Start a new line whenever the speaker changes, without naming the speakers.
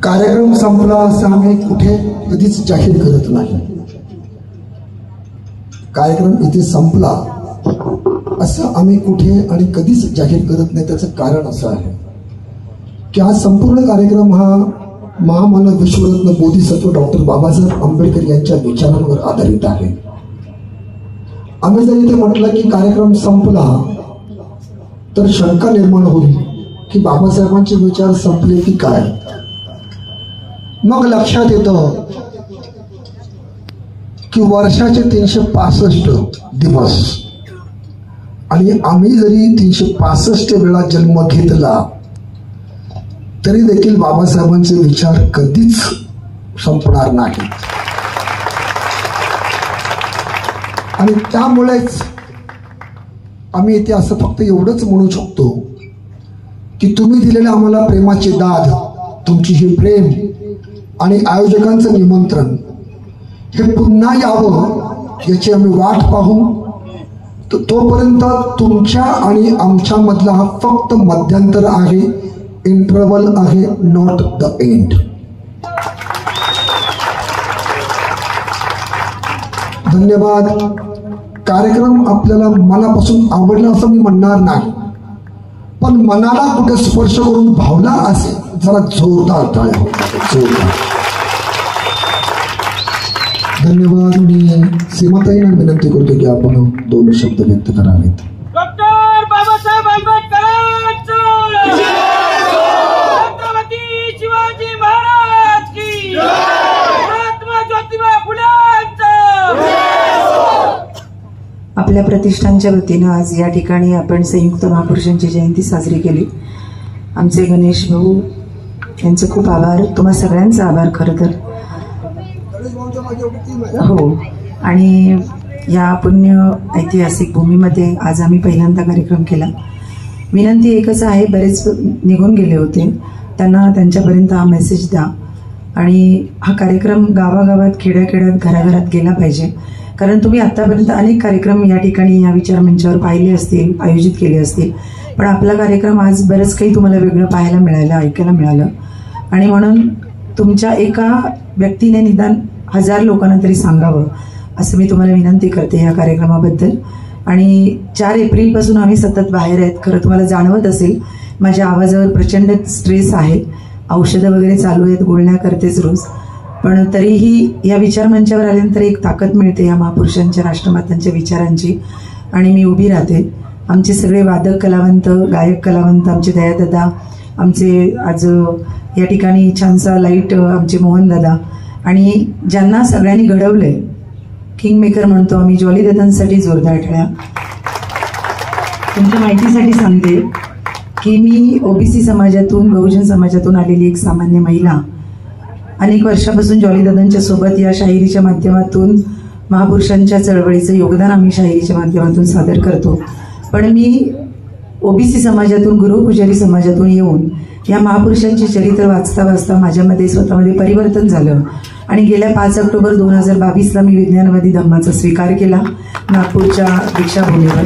कार्यक्रम संपला असं आम्ही कुठे कधीच जाहीर करत नाही. कार्यक्रम इथे संपला असं आम्ही कुठे आणि कधीच जाहीर करत नाही. त्याचं कारण असं आहे की हा संपूर्ण कार्यक्रम हा महामानव विश्वरत्न बोधिसत्व डॉक्टर बाबासाहेब आंबेडकर यांच्या विचारांवर आधारित आहे. आम्ही जर इथे म्हटलं की कार्यक्रम संपला तर शंका निर्माण होईल की बाबासाहेबांचे विचार संपले की काय. मग लक्षात येतं की वर्षाचे 365 दिवस आणि आम्ही जरी 365 वेळा जन्म घेतला तरी देखील बाबासाहेबांचे विचार कधीच संपणार नाही. आणि त्यामुळेच आम्ही इथे असं फक्त एवढंच म्हणू शकतो की तुम्ही दिलेले आम्हाला प्रेमाची दाद, तुमची ही प्रेम आणि आयोजकांचं निमंत्रण हे पुन्हा यावं याची आम्ही वाट पाहू. तोपर्यंत तुमच्या आणि आमच्या मधला हा फक्त मध्यंतर आहे, इंटरवल आहे, नॉट द एंड. धन्यवाद. कार्यक्रम आपल्याला मनापासून आवडला असं मी म्हणणार नाही, पण मनाला कुठे स्पर्श करून भावला असेल जरा जोरदार टाळ्या. जोरदार धन्यवाद. मी सीमाताईंना विनंती करतो की आपण 2 शब्द व्यक्त करावेत.
डॉक्टर बाबासाहेब आंबेडकरांचं छत्रपती शिवाजी महाराज की, महात्मा ज्योतिबा फुलेंचं.
आपल्या प्रतिष्ठानच्या वतीनं आज या ठिकाणी आपण संयुक्त महापुरुषांची जयंती साजरी केली. आमचे गणेश भाऊ यांचे खूप आभार, तुम्हा सगळ्यांचा आभार खरं तर. हो, आणि या पुण्य ऐतिहासिक भूमीमध्ये आज आम्ही पहिल्यांदा कार्यक्रम केला. विनंती एकच आहे, बरेच निघून गेले होते, त्यांना त्यांच्यापर्यंत हा मेसेज द्या आणि हा कार्यक्रम गावागावात, खेड्याखेड्यात, घराघरात गेला पाहिजे. कारण तुम्ही आतापर्यंत अनेक कार्यक्रम या ठिकाणी या विचारमंचावर पाहिले असतील, आयोजित केले असतील, पण आपला कार्यक्रम आज बरंच काही तुम्हाला वेगळं पाहायला मिळालं, ऐकायला मिळालं. आणि म्हणून तुमच्या एका व्यक्तीने निदान 1000 लोकांना तरी सांगावं असं मी तुम्हाला विनंती करते या कार्यक्रमाबद्दल. आणि 4 एप्रिलपासून आम्ही सतत बाहेर आहेत. खरं तुम्हाला जाणवत असेल माझ्या आवाजावर प्रचंड स्ट्रेस आहे, औषधं वगैरे चालू आहेत, गुळण्या करतेच रोज, पण तरीही या विचारमंचावर आल्यानंतर एक ताकद मिळते या महापुरुषांच्या, राष्ट्रमातांच्या विचारांची, आणि मी उभी राहते. आमचे सगळे वादक कलावंत, गायक कलावंत, आमचे दयादादा, आमचे आज या ठिकाणी छानसा लाईट आमचे मोहनदादा, आणि ज्यांना सगळ्यांनी घडवलंय, किंग मेकर म्हणतो आम्ही, जॉली दादांसाठी जोरदार टाळ्या. तुमच्या माहितीसाठी सांगते की मी ओबीसी समाजातून, बहुजन समाजातून आलेली एक सामान्य महिला. अनेक वर्षापासून जॉली दादांच्या सोबत या शाहिरीच्या माध्यमातून महापुरुषांच्या चळवळीचं योगदान आम्ही शाहिरीच्या माध्यमातून सादर करतो. पण मी ओबीसी समाजातून, गुरुपुजारी समाजातून येऊन या महापुरुषांचे चरित्र वाचता वाचता माझ्यामध्ये स्वतःमध्ये परिवर्तन झालं आणि गेल्या 5 ऑक्टोबर 2022ला मी विज्ञानवादी धम्माचा स्वीकार केला नागपूरच्या दीक्षाभूमीवर.